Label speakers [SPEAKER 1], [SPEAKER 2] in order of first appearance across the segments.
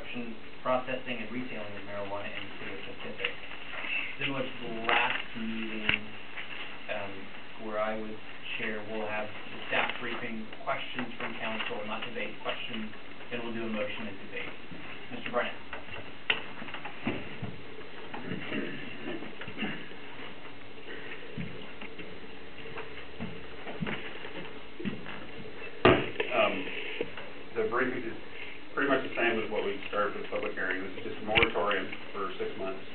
[SPEAKER 1] production, processing, and retailing of marijuana in the city of Pacific. Similar to the last meeting, where I was chair, we'll have the staff briefing, questions from council, not debate, questions, then we'll do a motion and debate. Mr. Barnett.
[SPEAKER 2] The briefing is pretty much the same as what we started with the public hearing. This is just a moratorium for 6 months.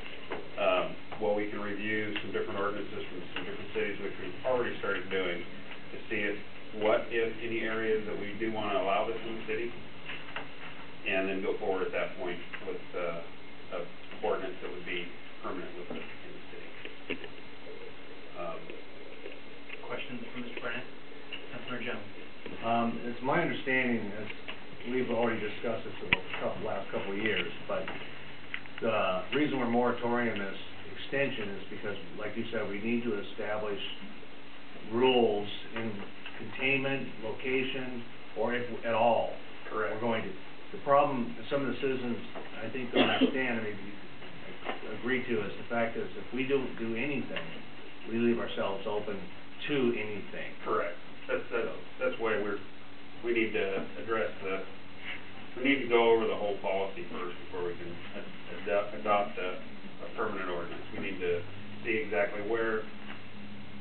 [SPEAKER 2] While we can review some different ordinances from some different cities, which we've already started doing, to see what, if any, areas that we do want to allow this in the city, and then go forward at that point with an ordinance that would be permanent in the city.
[SPEAKER 1] Questions from Mr. Barnett? Councilor Jones.
[SPEAKER 3] It's my understanding, as we've already discussed this for the last couple of years, but the reason we're moratorium is extension is because, like you said, we need to establish rules in containment, location, or if at all.
[SPEAKER 2] Correct.
[SPEAKER 3] We're going to. The problem, some of the citizens, I think, don't understand, and maybe agree to, is the fact is if we don't do anything, we leave ourselves open to anything.
[SPEAKER 2] Correct. That's why we need to address we need to go over the whole policy first before we can adopt a permanent ordinance. We need to see exactly where,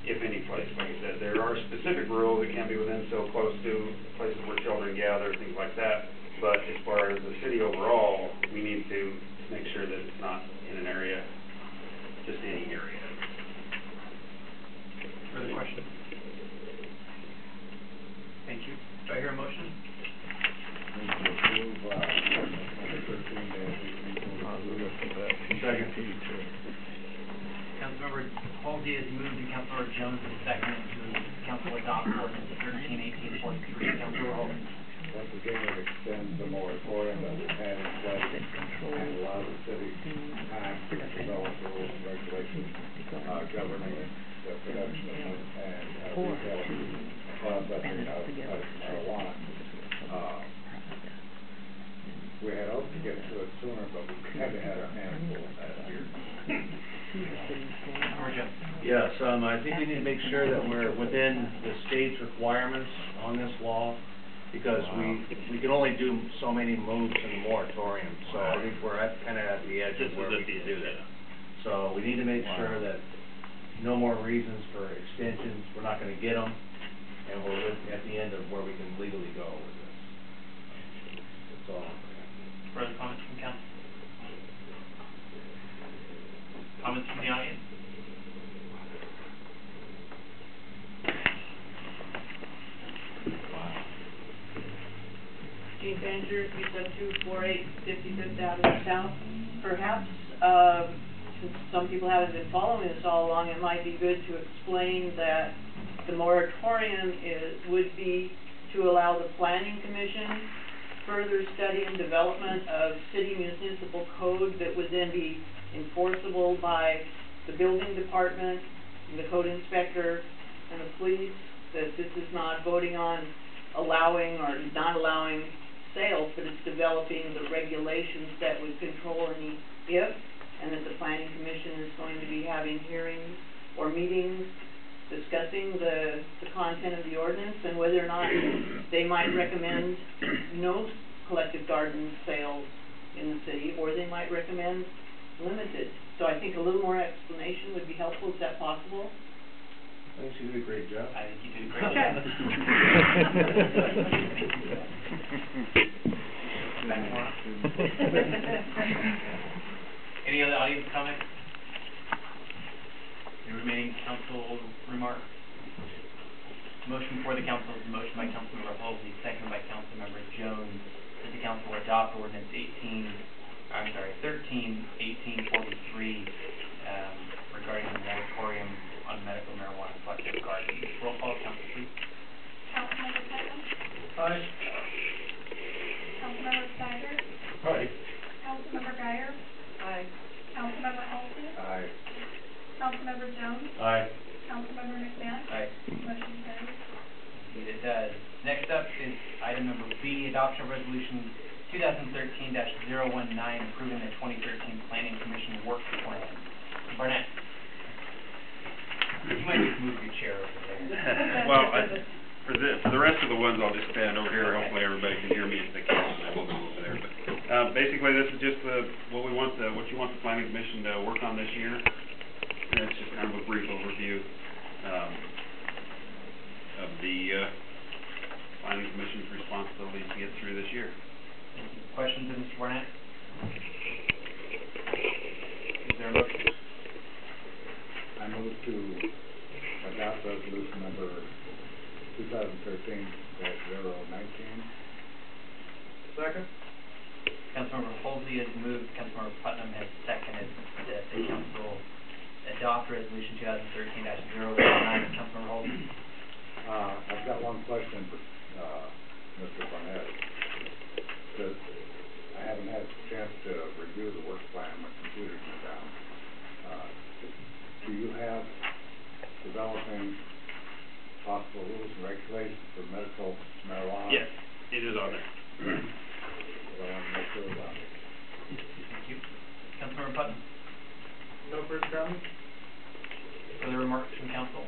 [SPEAKER 2] if any place, like I said, there are specific rules. It can't be within so close to places where children gather, things like that. But as far as the city overall, we need to make sure that it's not in an area, just any area.
[SPEAKER 1] Further questions? Thank you. Do I hear a motion?
[SPEAKER 3] Second.
[SPEAKER 1] Councilmember Halsey has moved and Councilor Jones has seconded to council adopt ordinance 13-1843. Councilor Halsey.
[SPEAKER 4] Once again, it extends the moratorium that we had in place and allow the city time to develop rules and regulations governing the production and retailing processing of marijuana. We had hoped to get to it sooner, but we had to have our hands full last year.
[SPEAKER 3] Yes, I think we need to make sure that we're within the state's requirements on this law, because we can only do so many moves in the moratorium. So I think we're kind of at the edge of where we can do that. So we need to make sure that no more reasons for extensions. We're not going to get them, and we're at the end of where we can legally go with this. That's all.
[SPEAKER 1] Further comments from council? Comments from the audience?
[SPEAKER 5] Gene Fancher, 37248 55th Avenue South. Perhaps, since some people haven't been following this all along, it might be good to explain that the moratorium would be to allow the Planning Commission further study and development of city municipal code that would then be enforceable by the building department, the code inspector, and the police, that this is not voting on allowing or not allowing sales, but it's developing the regulations that would control any and that the Planning Commission is going to be having hearings or meetings discussing the content of the ordinance and whether or not they might recommend no collective garden sales in the city, or they might recommend limited. So I think a little more explanation would be helpful. Is that possible?
[SPEAKER 3] I think she did a great job.
[SPEAKER 1] I think you did a great job. Any other audience comments? Any remaining council remarks? Motion before the council is a motion by Councilmember Halsey, seconded by Councilmember Jones, that the council will adopt ordinance 13-1843 regarding the moratorium on medical marijuana collective garden. Roll call, council, please.
[SPEAKER 6] Councilmember Putnam?
[SPEAKER 3] Aye.
[SPEAKER 6] Councilmember Steiger?
[SPEAKER 3] Aye.
[SPEAKER 6] Councilmember Geyer?
[SPEAKER 5] Aye.
[SPEAKER 6] Councilmember Halsey?
[SPEAKER 4] Aye.
[SPEAKER 6] Councilmember Jones?
[SPEAKER 3] Aye.
[SPEAKER 6] Councilmember McMahan?
[SPEAKER 1] Aye.
[SPEAKER 6] Motion carries.
[SPEAKER 1] Indeed it does. Next up is item number B, adoption of resolution 2013-019, approving the 2013 Planning Commission work plan. Barnett. You might just move your chair over there.
[SPEAKER 2] Well, for the rest of the ones, I'll just stand over here, hopefully everybody can hear me if they can't, I will move over there. But, basically, this is just what you want the planning commission to work on this year. And it's just kind of a brief overview, of the, planning commission's responsibilities to get through this year.
[SPEAKER 1] Questions of Mr. Barnett? Is there a motion?
[SPEAKER 4] I move to adopt resolution number 2013-019. Second.
[SPEAKER 1] Councilmember Holsey has moved, Councilmember Putnam has seconded that the council adopt resolution 2013-019. Councilmember Holsey?
[SPEAKER 4] I've got one question for, Mr. Barnett. I haven't had a chance to review the work plan, my computer's been down. Do you have developing possible rules and regulations for medical marijuana?
[SPEAKER 2] Yes, it is on there.
[SPEAKER 4] But I want to make sure about it.
[SPEAKER 1] Thank you. Councilmember Putnam?
[SPEAKER 4] No further comments?
[SPEAKER 1] Further remarks from council?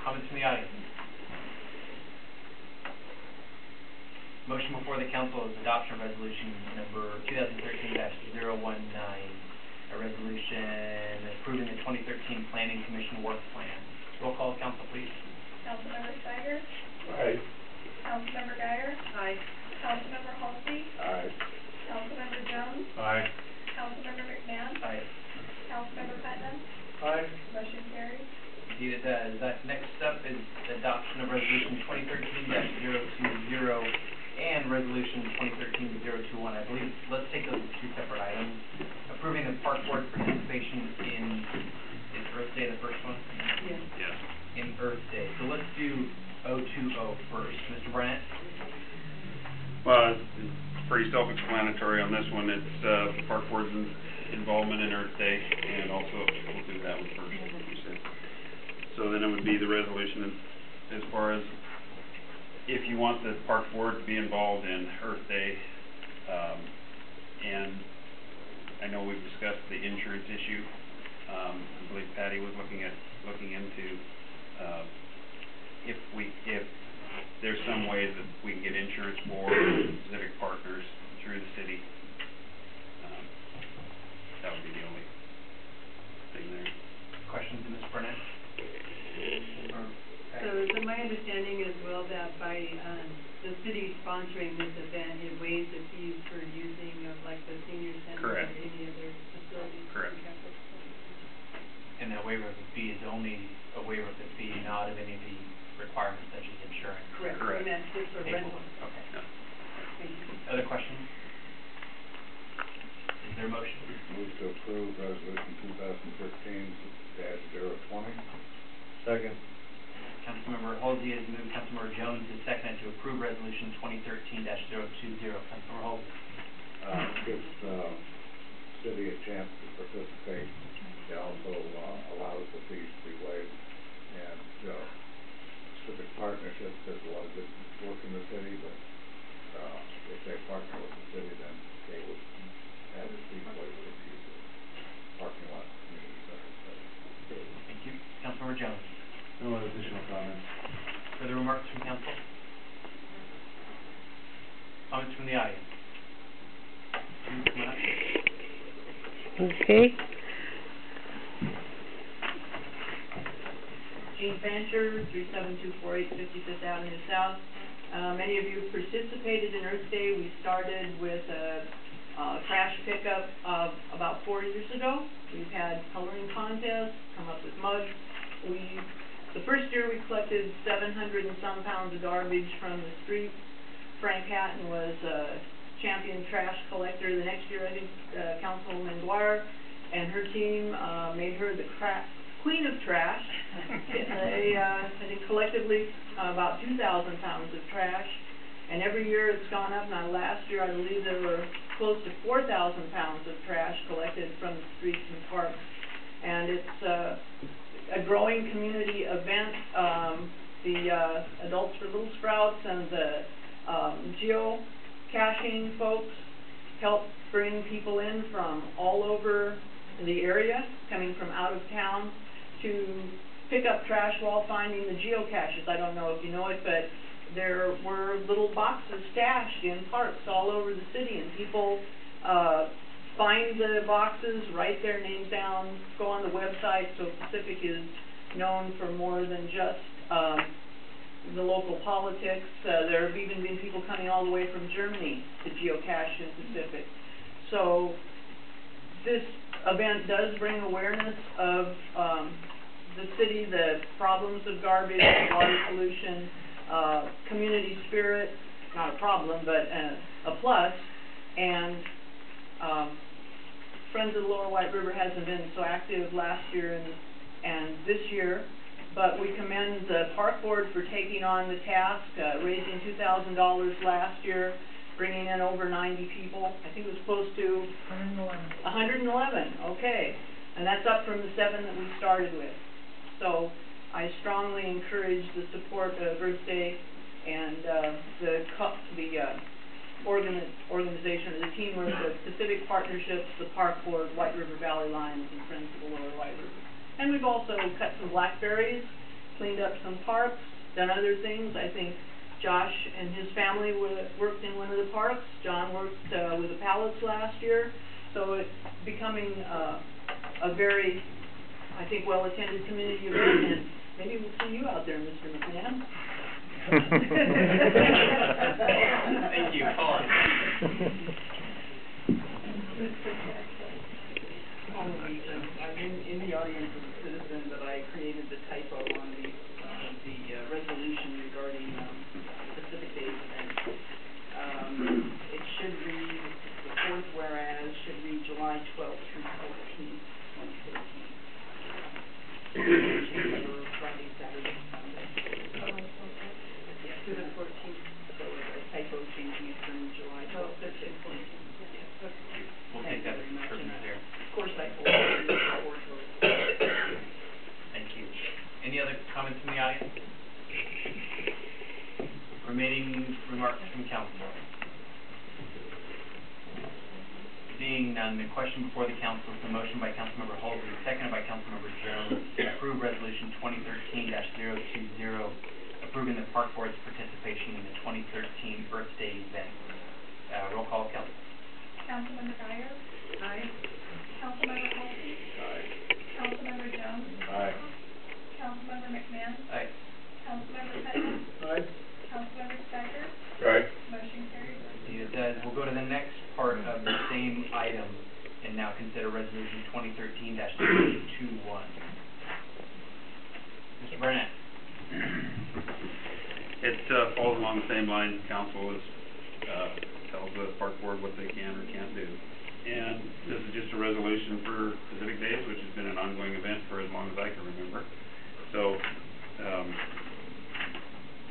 [SPEAKER 1] Comments from the audience? Motion before the council is adoption of resolution number 2013-019, a resolution approving the 2013 Planning Commission work plan. Roll call, council, please.
[SPEAKER 6] Councilmember Steiger?
[SPEAKER 4] Aye.
[SPEAKER 6] Councilmember Guyer?
[SPEAKER 5] Aye.
[SPEAKER 6] Councilmember Halsey?
[SPEAKER 4] Aye.
[SPEAKER 6] Councilmember Jones?
[SPEAKER 3] Aye.
[SPEAKER 6] Councilmember McMahon?
[SPEAKER 1] Aye.
[SPEAKER 6] Councilmember Putnam?
[SPEAKER 4] Aye.
[SPEAKER 6] Motion carries.
[SPEAKER 1] Indeed it does. Next up is adoption of resolution 2013-020 and resolution 2013-021. I believe, let's take those as two separate items. Approving the park board participation in, is Earth Day the first one?
[SPEAKER 5] Yes.
[SPEAKER 2] Yes.
[SPEAKER 1] In Earth Day. So let's do 020 first. Mr. Barnett?
[SPEAKER 2] Well, it's pretty self-explanatory on this one. It's, the park board's involvement in Earth Day, and also, we'll do that one first, like you said. So then it would be the resolution as far as if you want the park board to be involved in Earth Day, and I know we've discussed the insurance issue. I believe Patty was looking into, if there's some way that we can get insurance for specific partners through the city. That would be the only thing there.
[SPEAKER 1] Questions of Ms. Burnett?
[SPEAKER 5] So is it my understanding as well that by, the city sponsoring this event, it waives the fees for using of like the senior center or
[SPEAKER 2] Correct.
[SPEAKER 5] any other facilities?
[SPEAKER 2] Correct.
[SPEAKER 5] on campus?
[SPEAKER 1] And that waiver of the fee is only a waiver of the fee, not of any of the requirements such as insurance?
[SPEAKER 5] Correct.
[SPEAKER 2] Correct.
[SPEAKER 5] And that's just for rental.
[SPEAKER 1] Paperwork. Okay.
[SPEAKER 2] Yeah.
[SPEAKER 5] Thank you.
[SPEAKER 1] Other questions? Is there a motion?
[SPEAKER 4] Move to approve resolution 2013-020.
[SPEAKER 3] Second.
[SPEAKER 1] Councilmember Holsey has moved, Councilmember Jones has seconded to approve resolution 2013-020. Councilmember Holsey?
[SPEAKER 4] Gives the city a chance to participate. It also allows the fees to be waived, and specific partnerships. There's a lot of good work in the city, but if they partner with the city, then they would have the fees waived for use of parking lots, community center, etc.
[SPEAKER 1] Thank you. Councilmember Jones?
[SPEAKER 3] No other additional comments.
[SPEAKER 1] Further remarks from council? Comments from the audience? Come on up.
[SPEAKER 7] Okay.
[SPEAKER 5] Jean Fancher, 37248 55th Avenue South. Many of you participated in Earth Day. We started with a trash pickup about 4 years ago. We've had coloring contests, come up with mugs. The first year we collected 700 and some pounds of garbage from the streets. Frank Hatton was champion trash collector. The next year, I think Councilwoman Dwyer and her team made her the queen of trash. They, I think collectively, about 2,000 pounds of trash. And every year it's gone up. Now last year I believe there were close to 4,000 pounds of trash collected from the streets and parks. And it's a growing community event. The Adults for Little Sprouts and the geocaching folks help bring people in from all over the area, coming from out of town, to pick up trash while finding the geocaches. I don't know if you know it, but there were little boxes stashed in parks all over the city, and people find the boxes, write their names down, go on the website. So Pacific is known for more than just the local politics. There have even been people coming all the way from Germany to geocache in Pacific. So this event does bring awareness of the city, the problems of garbage, water pollution, community spirit, not a problem, but a plus, and Friends of the Lower White River hasn't been so active last year and this year, but we commend the park board for taking on the task, raising $2,000 last year, bringing in over 90 people. I think it was close to 111, okay, and that's up from the 7 that we started with. So I strongly encourage the support of Earth Day and the organization, or the teamwork of Pacific Partnerships, the Park Board, White River Valley Lions, and Friends of the Lower White River. And we've also cut some blackberries, cleaned up some parks, done other things. I think Josh and his family worked in one of the parks. John worked with the pallets last year. So it's becoming a very, I think, well-attended community event, and maybe we'll see you out there, Mr. McMahan.
[SPEAKER 1] Thank you, Paul.
[SPEAKER 7] I'm in the audience as a citizen, but I created the typo on the resolution regarding Pacific Days event. It should read, the fourth whereas should read July 12th through 14th, 2013. Friday, Saturday, Sunday. Yeah, to the 14th. So a typo changing it from July 12th to 14th.
[SPEAKER 1] We'll take that as a scrivener's error.
[SPEAKER 7] Of course, I forwarded it before.
[SPEAKER 1] Thank you. Any other comments from the audience? Remaining remarks from council. Seeing none, the question before the council is the motion by Councilmember Halsey, seconded by Councilmember Jones, to approve Resolution 2013-020, approving the Park Board's participation in the 2013 Earth Day event. Roll call, Council.
[SPEAKER 6] Councilmember Guyer.
[SPEAKER 5] Aye.
[SPEAKER 6] Councilmember Halsey.
[SPEAKER 4] Aye.
[SPEAKER 6] Councilmember Jones.
[SPEAKER 4] Aye.
[SPEAKER 6] Councilmember McMahan.
[SPEAKER 1] Aye.
[SPEAKER 6] Councilmember Putnam.
[SPEAKER 4] Aye.
[SPEAKER 6] Councilmember Steiger.
[SPEAKER 4] Aye.
[SPEAKER 6] Motion carried.
[SPEAKER 1] Indeed it does. We'll go to the next part of the same item and now consider Resolution 2013-021. Mr. Burnett.
[SPEAKER 2] It falls along the same lines. Council is tells the park board what they can or can't do. And this is just a resolution for Pacific Days, which has been an ongoing event for as long as I can remember. So,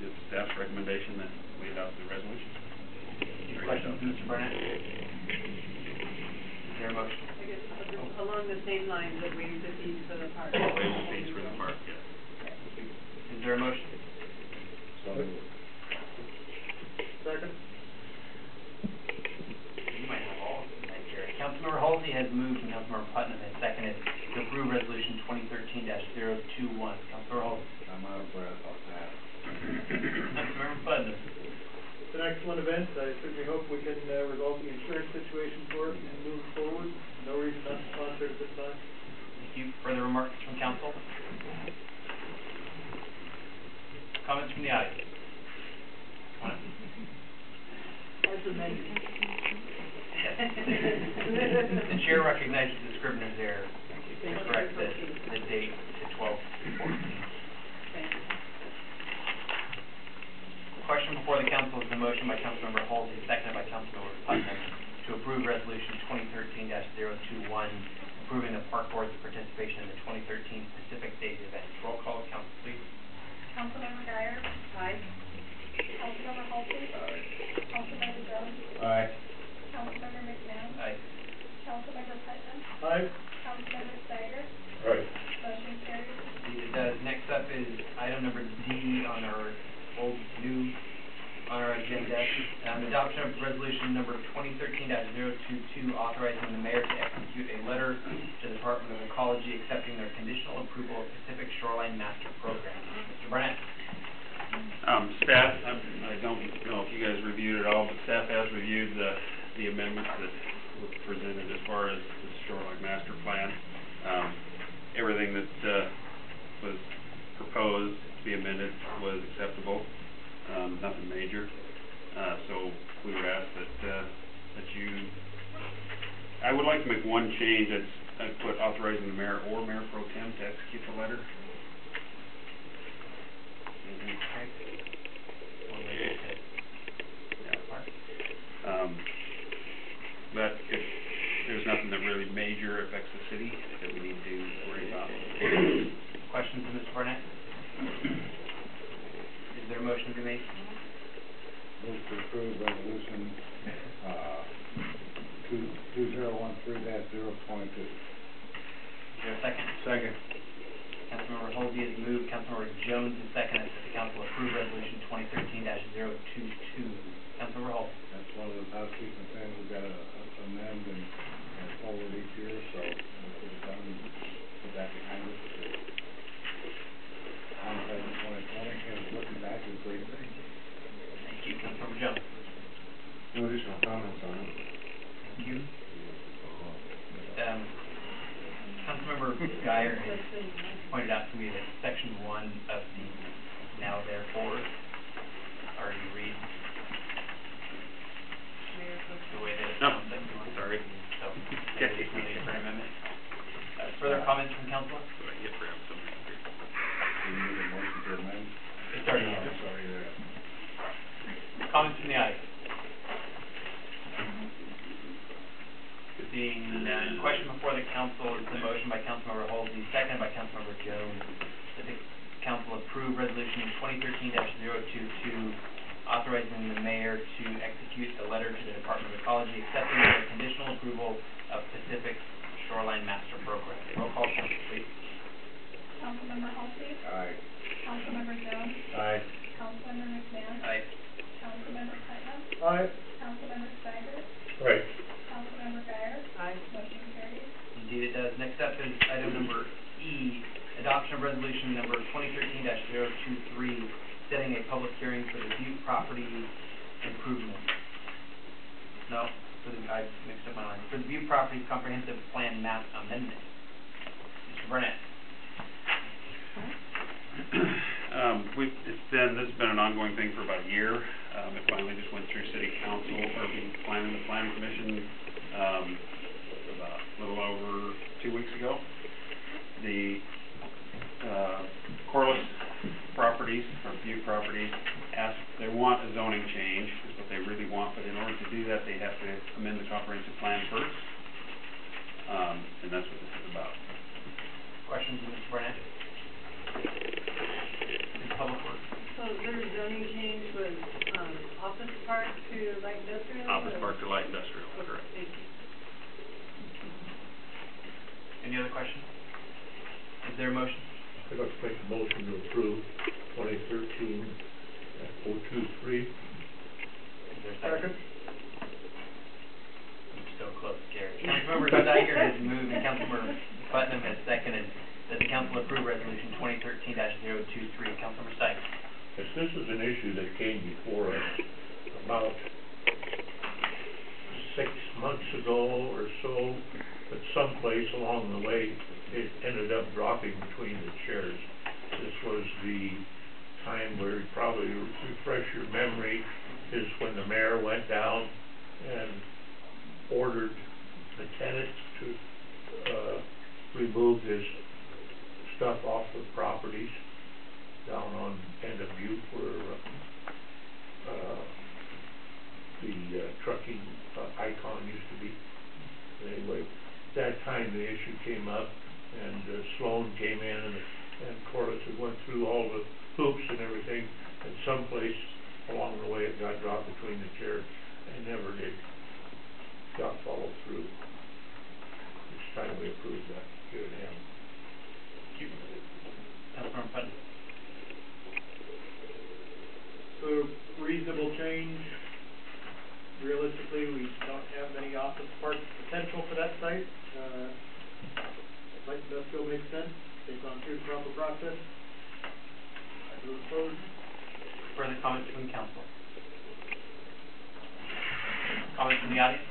[SPEAKER 2] it's staff's recommendation that we adopt the resolution.
[SPEAKER 1] Any questions, Mr. Burnett? Is there a motion?
[SPEAKER 5] I guess along the same lines that we use the fees for the park.
[SPEAKER 2] Waive the fees for the park, yes.
[SPEAKER 1] Is there a motion?
[SPEAKER 4] So moved.
[SPEAKER 3] Second.
[SPEAKER 1] You might have all of them right here. Councilmember Halsey has moved and Councilmember Putnam has seconded to approve Resolution 2013-021. Councilmember Halsey.
[SPEAKER 4] I'm out of breath off that.
[SPEAKER 1] Councilmember Putnam.
[SPEAKER 8] It's an excellent event. I certainly hope we can resolve the insurance situation for it and move forward. No reason not to sponsor it at this time.
[SPEAKER 1] Thank you. Further remarks from council? Comments from the audience?
[SPEAKER 7] As amended.
[SPEAKER 1] The chair recognizes the scrivener's error to correct the date to 12/14. The question before the council is the motion by Councilmember Halsey, seconded by Councilmember Putnam, to approve Resolution 2013-021, approving the Park Board's participation in the 2013 Pacific Days event. Roll call, council, please.
[SPEAKER 6] Councilmember Guyer.
[SPEAKER 5] Aye.
[SPEAKER 6] Councilmember Halsey.
[SPEAKER 4] Aye.
[SPEAKER 6] Councilmember Jones.
[SPEAKER 4] Aye.
[SPEAKER 6] Councilmember McMahon.
[SPEAKER 1] Aye.
[SPEAKER 6] Councilmember Putnam.
[SPEAKER 8] Aye.
[SPEAKER 6] Councilmember Steiger.
[SPEAKER 4] Aye.
[SPEAKER 6] Motion carried.
[SPEAKER 1] Indeed it does. Next up is item number D on our agenda, Adoption of resolution number 2013-022, authorizing the mayor to execute a letter to the Department of Ecology accepting their conditional approval of Pacific Shoreline Master Program. Mr. Burnett?
[SPEAKER 2] Staff, I don't know if you guys reviewed it all, but staff has reviewed the amendments that were presented as far as the Shoreline Master Plan. Everything that was proposed to be amended was acceptable, nothing major. So we would ask that you, I would like to make one change. I'd put authorizing the mayor or mayor pro tem to execute the letter. But if there's nothing that really major affects the city that we need to worry about.
[SPEAKER 1] Questions of Mr. Burnett? Is there a motion to be made?
[SPEAKER 4] Move to approve resolution, 2013-022.
[SPEAKER 1] Is there a second?
[SPEAKER 3] Second.
[SPEAKER 1] Councilmember Holsey has moved, Councilmember Jones has seconded that the council approve resolution 2013-022. Councilmember Holsey.
[SPEAKER 4] That's one of those housekeeping things we've got to amend and forward each year, so we'll get it done and put that behind us. Hindsight in 2020, and looking back is a great thing.
[SPEAKER 1] Thank you, Councilmember Jones.
[SPEAKER 3] No additional comments on it.
[SPEAKER 1] Thank you. Councilmember Guyer has pointed out to me that section 1 of the now therefore already reads the way that it sounds like you want.
[SPEAKER 2] Sorry.
[SPEAKER 1] So, there's no need for an amendment. Further comments from council?
[SPEAKER 4] You need a motion to amend?
[SPEAKER 1] It's already in.
[SPEAKER 3] It's already there.
[SPEAKER 1] Comments from the audience? Seeing none, question before the council is the motion by Councilmember Holsey, seconded by Councilmember Jones, that the council approve resolution 2013-022, authorizing the mayor to execute a letter to the Department of Ecology accepting their conditional approval of Pacific Shoreline Master Program. Roll call, council, please.
[SPEAKER 6] Councilmember Holsey.
[SPEAKER 4] Aye.
[SPEAKER 6] Councilmember Jones.
[SPEAKER 3] Aye.
[SPEAKER 6] Councilmember McMahan.
[SPEAKER 1] Aye.
[SPEAKER 6] Councilmember Putnam.
[SPEAKER 8] Aye.
[SPEAKER 6] Councilmember Steiger.
[SPEAKER 8] Right.
[SPEAKER 6] Councilmember Guyer.
[SPEAKER 5] Aye.
[SPEAKER 6] Motion carries.
[SPEAKER 1] Indeed it does. Next up is item number E, adoption of resolution number 2013-023, setting a public hearing for the Butte property improvement. No, I mixed up my line. For the Butte property comprehensive plan map amendment. Mr. Burnett.
[SPEAKER 2] This has been an ongoing thing for about a year. It finally just went through city council, or the planning commission, about a little over 2 weeks ago. The, Corliss properties, or Butte properties, they want a zoning change, is what they really want, but in order to do that, they have to amend the comprehensive plan first. And that's what this is about.
[SPEAKER 1] Questions of Mr. Burnett? In public works.
[SPEAKER 5] So their zoning change was, office park to light industrial?
[SPEAKER 2] Office park to light industrial,
[SPEAKER 5] Okay,
[SPEAKER 2] correct.
[SPEAKER 5] thank you.
[SPEAKER 1] Any other questions? Is there a motion?
[SPEAKER 8] I'd like to make a motion to approve 2013-023.
[SPEAKER 1] Is there a second? I'm so close, Gary. Councilmember Steiger has moved and Councilmember Putnam has seconded that the council approve resolution 2013-023. Councilmember Steiger.
[SPEAKER 9] Yes, this is an issue that came before us about 6 months ago or so, but someplace along the way, it ended up dropping between the chairs. This was the time where, probably refresh your memory, is when the mayor went down and ordered the tenants to remove his stuff off the properties down on end of Butte where the trucking icon used to be. Anyway, that time the issue came up and Sloan came in and Corliss had went through all the hoops and everything, and someplace along the way it got dropped between the chairs and never got followed through. It's time we approved that, get it in.
[SPEAKER 1] Councilmember Putnam.
[SPEAKER 8] So reasonable change, realistically, we don't have many office park potential for that site. Light industrial makes sense, they've gone through the proper process. I move forward.
[SPEAKER 1] Further comments from the council? Comments from the audience?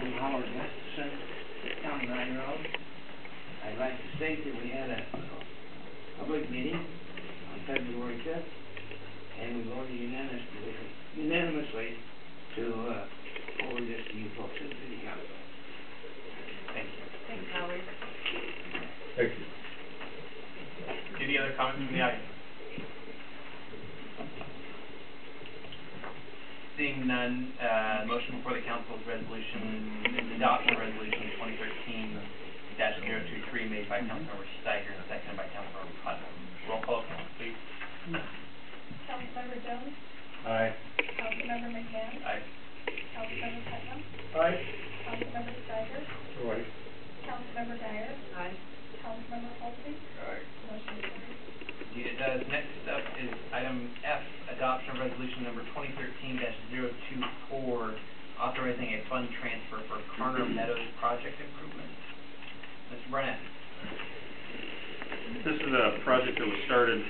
[SPEAKER 10] I'm Howard Gustafson, County Line Road. I'd like to state that we had a public meeting on February 5th, and we voted unanimously to forward this to you folks at the City Council.
[SPEAKER 1] Thank you.
[SPEAKER 5] Thanks, Howard.
[SPEAKER 9] Thank you.
[SPEAKER 1] Any other comments from the audience? Seeing none, motion before the council is adoption of resolution 2013-023 made by Councilmember Steiger and seconded by Councilmember Putnam. Roll call, council, please.
[SPEAKER 6] Councilmember Jones,
[SPEAKER 3] Aye.
[SPEAKER 6] Councilmember McMahan,
[SPEAKER 1] Aye.
[SPEAKER 6] Councilmember Putnam,
[SPEAKER 8] Aye.
[SPEAKER 6] Councilmember Steiger,
[SPEAKER 9] All right.
[SPEAKER 6] Councilmember Geyer,
[SPEAKER 5] Aye.
[SPEAKER 6] Councilmember Holtby,
[SPEAKER 4] Aye.
[SPEAKER 6] motion carries.
[SPEAKER 1] Indeed it does. Next up is item F, adoption of resolution number 2013-024, authorizing a fund transfer for Carter Meadows project improvement. Mr. Barnett.
[SPEAKER 2] This is a project that was started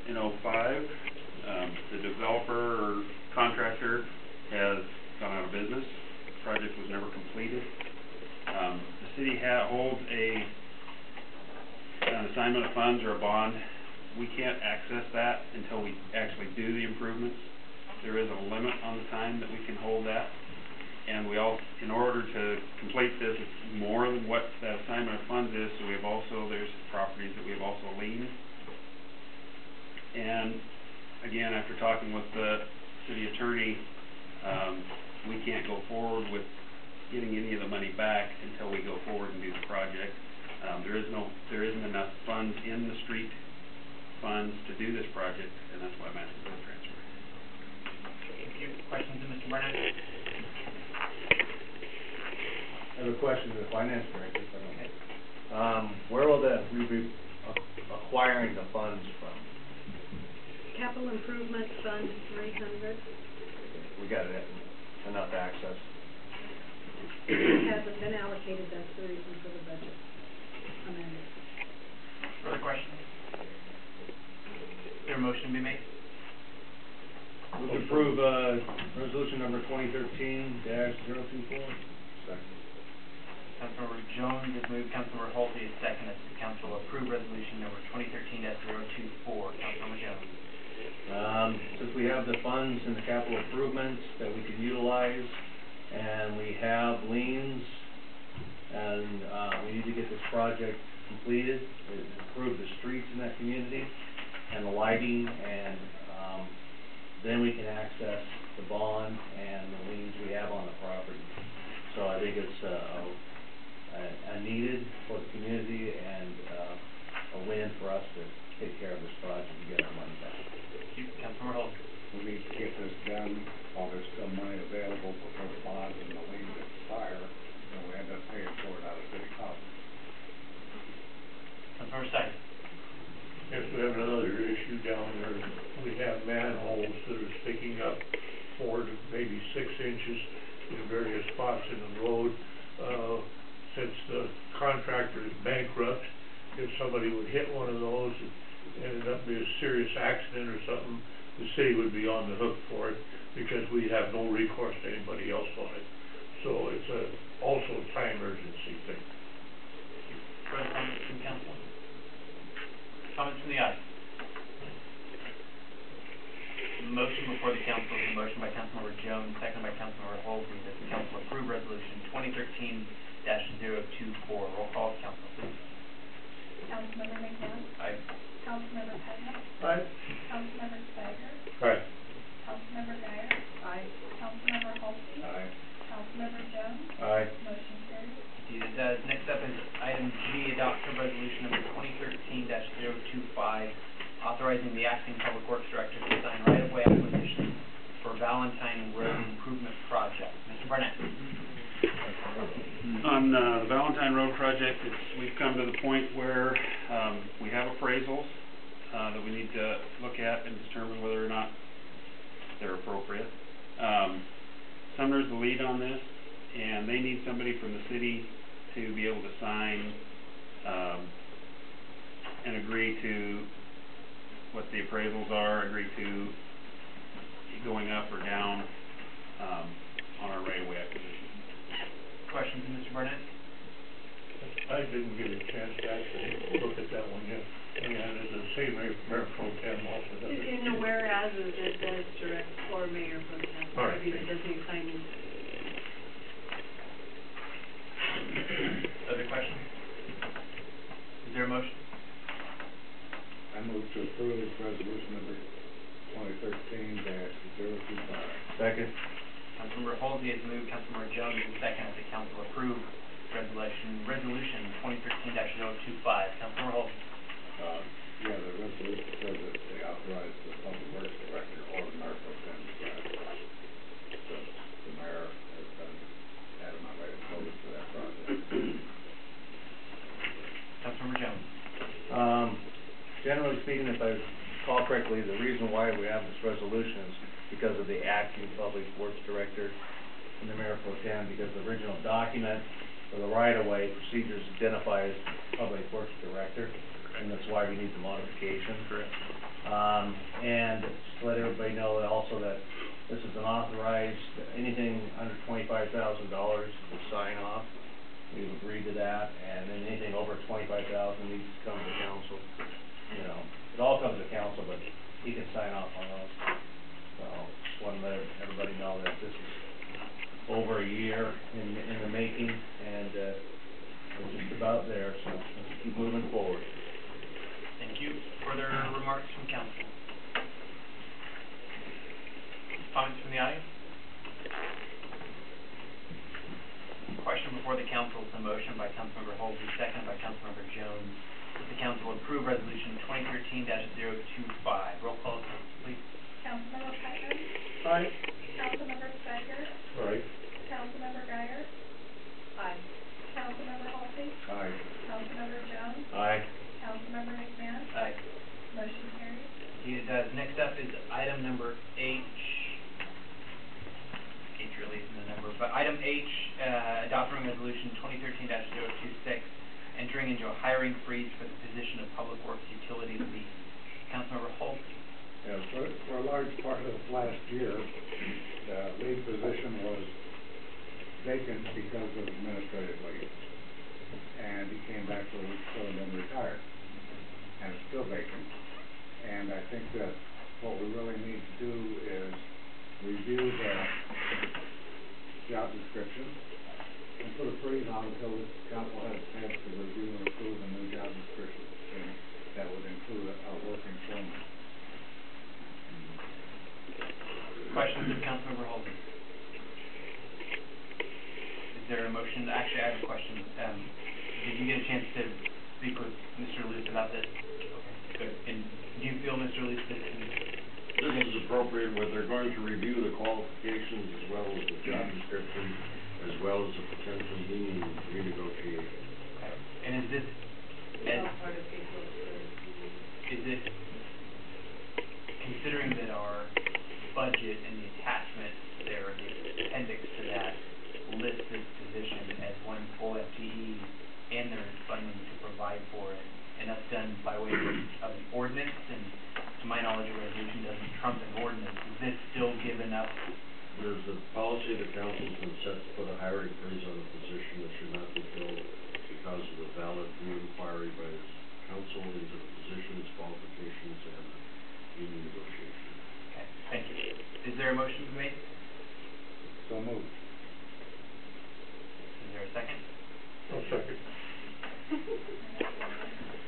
[SPEAKER 2] in '05. The developer or contractor has gone out of business. The project was never completed. The city holds an assignment of funds or a bond. We can't access that until we actually do the improvements. There is a limit on the time that we can hold that. And in order to complete this, it's more than what that assignment of funds is, so there's properties that we have also liened. And again, after talking with the city attorney, we can't go forward with getting any of the money back until we go forward and do the project. There isn't enough funds in the street funds to do this project, and that's why I'm asking for the transfer.
[SPEAKER 1] Thank you. Questions of Mr. Barnett?
[SPEAKER 3] I have a question to the finance director, if I don't. Where will we be acquiring the funds from?
[SPEAKER 5] Capital Improvement Fund 300
[SPEAKER 3] We got enough access.
[SPEAKER 5] hasn't been allocated, that's the reason for the budget amendment.
[SPEAKER 1] Further questions? Is there a motion to be made?
[SPEAKER 3] Move to approve, resolution number 2013-024.
[SPEAKER 4] Second.
[SPEAKER 1] Councilmember Jones has moved, Councilmember Holtby has seconded that the council approve resolution number 2013-024. Councilmember Jones.
[SPEAKER 3] Since we have the funds in the capital improvements that we can utilize, and we have liens, and we need to get this project completed, improve the streets in that community, and the lighting, and then we can access the bond and the liens we have on the property. So I think it's a needed for the community and a win for us to take care of this project and get our money back.
[SPEAKER 1] Thank you. Councilmember Holtby.
[SPEAKER 4] We need to get this done while there's still money available before the bonds and the liens expire, and we end up paying for it out of city coffers.
[SPEAKER 1] Councilmember Steiger.
[SPEAKER 9] Yes, we have another issue down there. We have manholes that are sticking up 4 to maybe 6 inches in various spots in the road. Since the contractor is bankrupt, if somebody would hit one of those and ended up being a serious accident or something, the city would be on the hook for it because we have no recourse to anybody else on it. So it's also a time urgency thing.
[SPEAKER 1] Further comments from council? Comments from the audience? Motion before the council is a motion by Councilmember Jones, seconded by Councilmember Holtby, that the council approve resolution 2013-024. Roll call, council, please.
[SPEAKER 6] Councilmember McMahon,
[SPEAKER 1] Aye.
[SPEAKER 6] Councilmember Putnam,
[SPEAKER 8] Aye.
[SPEAKER 6] Councilmember Steiger,
[SPEAKER 9] Right.
[SPEAKER 6] Councilmember Geyer,
[SPEAKER 5] Aye.
[SPEAKER 6] Councilmember Holtby,
[SPEAKER 4] Aye.
[SPEAKER 6] Councilmember Jones,
[SPEAKER 3] Aye.
[SPEAKER 6] motion carries.
[SPEAKER 1] Indeed it does. Next up is item G, adoption of resolution number 2013-025, authorizing the acting public works director to sign right-of-way acquisition for Valentine Road Improvement Project. Mr. Barnett.
[SPEAKER 2] On the Valentine Road project, we've come to the point where we have appraisals. that we need to look at and determine whether or not they're appropriate. Sumner's the lead on this, and they need somebody from the city to be able to sign, and agree to what the appraisals are, agree to going up or down, on our right-of-way acquisition.
[SPEAKER 1] Questions of Mr. Barnett?
[SPEAKER 9] I didn't get a chance to actually look at that one yet. And as the same Mayor Pro Tem also does it.
[SPEAKER 5] In the whereas, it does direct for Mayor Pro Tem,
[SPEAKER 9] All right.
[SPEAKER 5] it doesn't sign into it.
[SPEAKER 1] Other questions? Is there a motion?
[SPEAKER 4] I move to approve resolution number 2013-025.
[SPEAKER 3] Second.
[SPEAKER 1] Councilmember Halsey has moved, Councilmember Jones has seconded, the council approve resolution 2013-025. Councilmember Halsey.
[SPEAKER 4] Yeah, the resolution says that they authorize the public works director or the mayor pro tem to sign. Since the mayor has been adamantly opposed to that project.
[SPEAKER 1] Councilmember Jones.
[SPEAKER 3] Generally speaking, if I recall correctly, the reason why we have this resolution is because of the acting public works director and the mayor pro tem, because the original document for the right-of-way procedures identifies public works director, and that's why we need the modification.
[SPEAKER 2] Correct.
[SPEAKER 3] And just to let everybody know that also that this is an authorized, anything under $25,000 will sign off. We've agreed to that, and then anything over $25,000 needs to come to council. You know, it all comes to council, but he can sign off on those. So, just want to let everybody know that this is over a year in the making, and we're just about there, so let's keep moving forward.
[SPEAKER 1] Thank you. Further remarks from council? Comments from the audience? Question before the council is a motion by Councilmember Halsey, seconded by Councilmember Jones, that the council approve resolution 2013-025. Roll call, please.
[SPEAKER 6] Councilmember Putnam.
[SPEAKER 8] Aye.
[SPEAKER 6] Councilmember Steiger.
[SPEAKER 9] Right.
[SPEAKER 6] Councilmember Geyer.
[SPEAKER 5] Aye.
[SPEAKER 6] Councilmember Halsey.
[SPEAKER 4] Aye.
[SPEAKER 6] Councilmember Jones.
[SPEAKER 3] Aye.
[SPEAKER 6] Councilmember McMahan.
[SPEAKER 1] Aye.
[SPEAKER 6] Motion carries.
[SPEAKER 1] It does. Next up is item number H. H really isn't a number, but item H, adopting resolution 2013-026, entering into a hiring freeze for the position of Public Works Utility Lead. Councilmember Halsey.
[SPEAKER 4] Yeah, for a large part of last year, the lead position was vacant because of administrative leave. And he came back for a week or so and then retired. And it's still vacant. And I think that what we really need to do is review the job description and put a freeze on until the council has a chance to review and approve a new job description. And that would include a working foreman.
[SPEAKER 1] Questions of Councilmember Halsey? Is there a motion? Actually, I have a question. Did you get a chance to speak with Mr. Luce about this? Okay, good. And do you feel, Mr. Luce, this
[SPEAKER 11] is appropriate, where they're going to review the qualifications as well as the job description, as well as a potential union renegotiation.
[SPEAKER 1] Okay. And is this,
[SPEAKER 5] Part of April's
[SPEAKER 1] is it, considering that our budget and the attachment there, the appendix to that, lists this position as one full FTE, and there is funding to provide for it, and that's done by way of the ordinance, and to my knowledge, a resolution doesn't trump an ordinance. Is this still give enough?
[SPEAKER 11] There's a policy the council's been set to put a hiring freeze on a position that should not be filled because of the valid re-inquiry by this council into the position, its qualifications, and union negotiation.
[SPEAKER 1] Okay, thank you. Is there a motion to be made?
[SPEAKER 4] So moved.
[SPEAKER 1] Is there a second?
[SPEAKER 9] I'll second.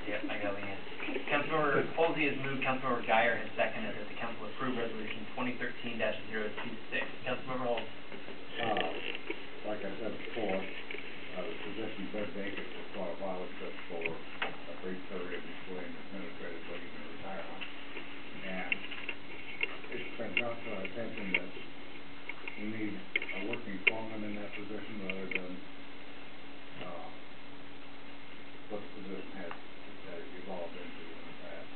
[SPEAKER 1] Yep, I got Leanne. Councilmember Halsey has moved, Councilmember Geyer has seconded that the council approve resolution 2013-026. Councilmember Halsey.
[SPEAKER 4] Like I said before, the position's been vacant for quite a while, except for a brief period between administrative leave and retirement. And it's been brought to our attention that we need a working foreman in that position rather than what the position has evolved into in the past.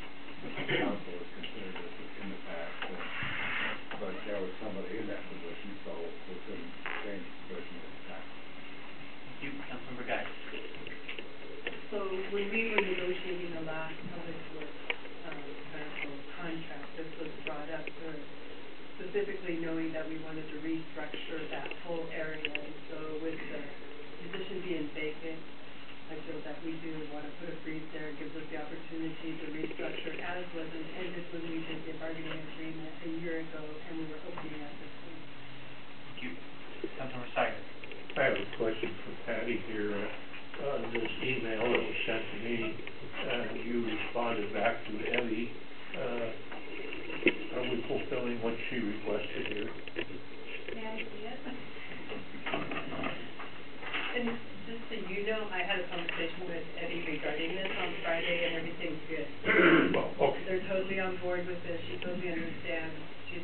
[SPEAKER 7] wasn't ended when we did the bargaining agreement a year ago, and we were opening up this week.
[SPEAKER 1] Thank you. Councilmember Steiger.
[SPEAKER 9] I have a question for Patty here. This email that was sent to me, you responded back to Evie. Are we fulfilling what she requested here?
[SPEAKER 6] May I see it?
[SPEAKER 5] And just so you know, I had a conversation with Eddie regarding this on Friday, and everything's good.
[SPEAKER 9] Well, okay.
[SPEAKER 5] They're totally on board with this, she totally understands, she's,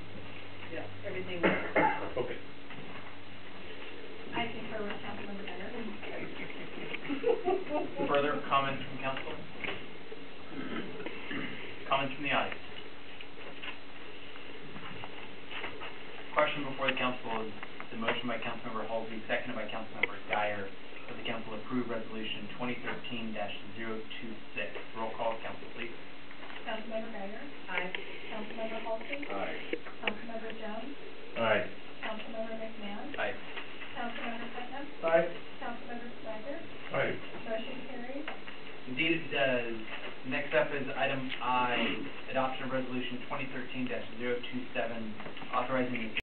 [SPEAKER 5] yeah, everything.
[SPEAKER 9] Okay.
[SPEAKER 6] I concur with Councilmember Bennett.
[SPEAKER 1] Further comments from council? Comments from the audience? Question before the council is the motion by Councilmember Halsey, seconded by Councilmember Dyer, that the council approve resolution 2013-026. Roll call, council, please.
[SPEAKER 6] Councilmember Geiger.
[SPEAKER 5] Aye.
[SPEAKER 6] Councilmember Halsey.
[SPEAKER 4] Aye.
[SPEAKER 6] Councilmember Jones.
[SPEAKER 3] Aye.
[SPEAKER 6] Councilmember McMahan.
[SPEAKER 1] Aye.
[SPEAKER 6] Councilmember Putnam.
[SPEAKER 8] Aye.
[SPEAKER 6] Councilmember Swiger.
[SPEAKER 9] Aye.
[SPEAKER 6] Motion carries.
[SPEAKER 1] Indeed it does. Next up is item I, adoption of resolution 2013-027, authorizing the